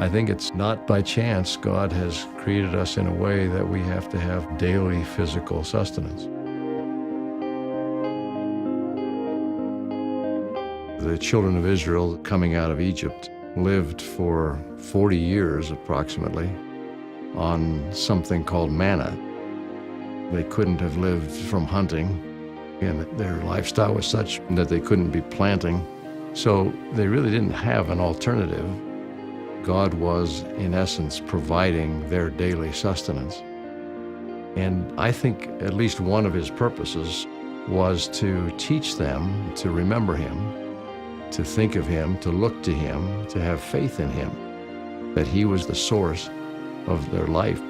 I think it's not by chance God has created us in a way that we have to have daily physical sustenance. The children of Israel coming out of Egypt lived for 40 years approximately on something called manna. They couldn't have lived from hunting, and their lifestyle was such that they couldn't be planting. So they really didn't have an alternative. God was, in essence, providing their daily sustenance. And I think at least one of his purposes was to teach them to remember him, to think of him, to look to him, to have faith in him, that he was the source of their life.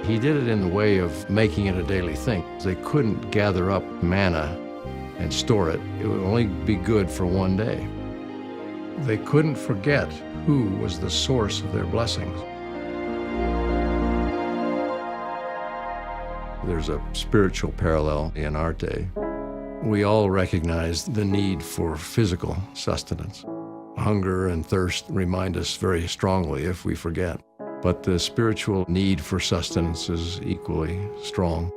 He did it in the way of making it a daily thing. They couldn't gather up manna and store it. It would only be good for one day. They couldn't forget who was the source of their blessings. There's a spiritual parallel in our day. We all recognize the need for physical sustenance. Hunger and thirst remind us very strongly if we forget. But the spiritual need for sustenance is equally strong.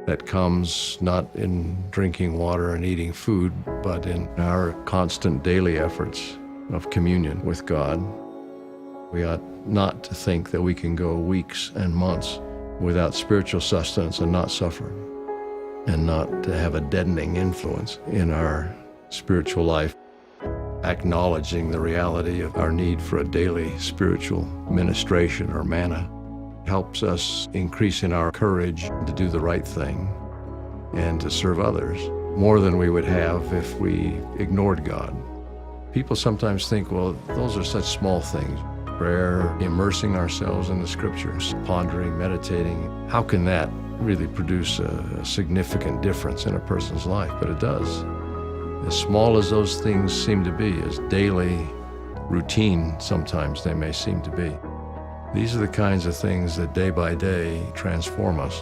That comes not in drinking water and eating food, but in our constant daily efforts of communion with God. We ought not to think that we can go weeks and months without spiritual sustenance and not suffer, and not to have a deadening influence in our spiritual life. Acknowledging the reality of our need for a daily spiritual ministration or manna helps us increase in our courage to do the right thing and to serve others more than we would have if we ignored God. People sometimes think, well, those are such small things. Prayer, immersing ourselves in the scriptures, pondering, meditating. How can that really produce a significant difference in a person's life? But it does. As small as those things seem to be, as daily routine sometimes they may seem to be, these are the kinds of things that day by day transform us.